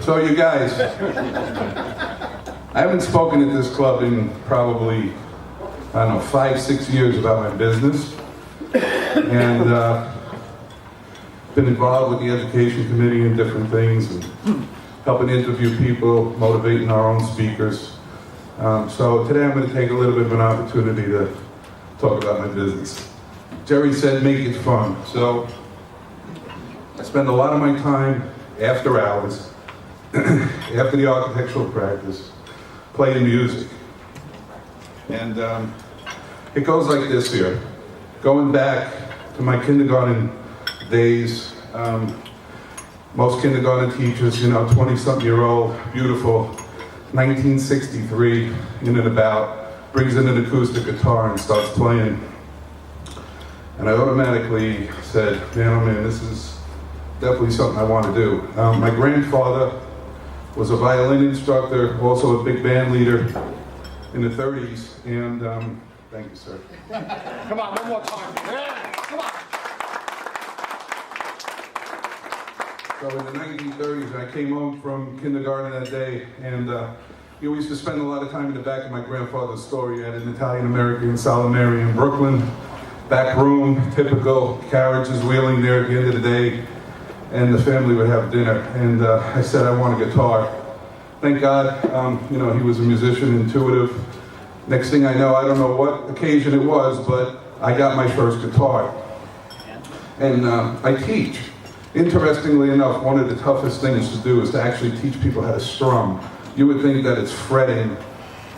So you guys, I haven't spoken at this club in probably, I don't know, 5-6 years about my business. And been involved with the education committee in different things and helping interview people, motivating our own speakers. So today I'm going to take a little bit of an opportunity to talk about my business. Jerry said make it fun. So I spend a lot of my time after hours, after the architectural practice, playing music. And it goes like this here. Going back to my kindergarten days, most kindergarten teachers, 20-something-year-old, beautiful, 1963, in and about, brings in an acoustic guitar and starts playing. And I automatically said, man, oh man, this is definitely something I want to do. My grandfather was a violin instructor, also a big band leader in the 30s, and thank you, sir. Come on, one more time. Yeah, come on. So in the 1930s, I came home from kindergarten that day, and we used to spend a lot of time in the back of my grandfather's store. He had an Italian-American Salameri in Brooklyn, back room, typical carriages wheeling there at the end of the day, and the family would have dinner. And I said, I want a guitar. Thank God, he was a musician, intuitive. Next thing I know, I don't know what occasion it was, but I got my first guitar. And I teach. Interestingly enough, one of the toughest things to do is to actually teach people how to strum. You would think that it's fretting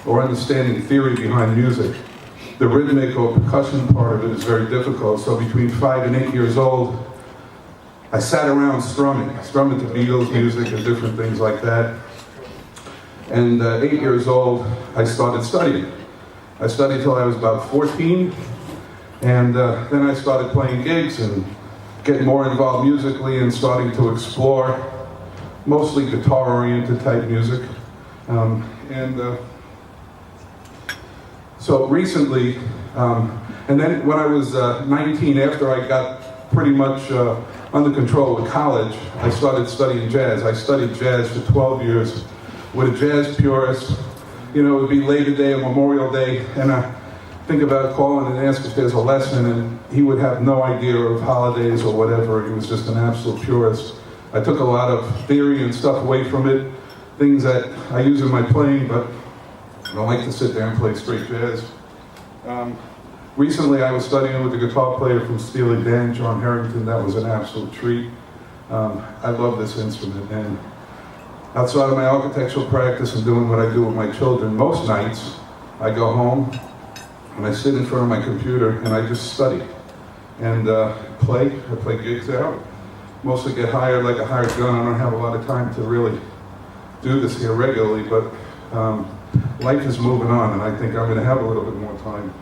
or understanding theory behind music. The rhythmic or percussion part of it is very difficult. So between 5 and 8 years old, I sat around strumming to Beatles music and different things like that. And 8 years old, I started studying. I studied till I was about 14, and then I started playing gigs and getting more involved musically and starting to explore mostly guitar-oriented type music. So recently, and then when I was 19, after I got pretty much under control with college, I started studying jazz. I studied jazz for 12 years with a jazz purist. It would be Labor Day or Memorial Day, and I think about calling and ask if there's a lesson, and he would have no idea of holidays or whatever. He was just an absolute purist. I took a lot of theory and stuff away from it, things that I use in my playing, but I don't like to sit there and play straight jazz. Recently I was studying with a guitar player from Steely Dan, John Harrington. That was an absolute treat. I love this instrument, and outside of my architectural practice and doing what I do with my children, most nights I go home and I sit in front of my computer and I just study and play. I play gigs out. Mostly get hired like a hired gun. I don't have a lot of time to really do this here regularly, but life is moving on, and I think I'm going to have a little bit more time.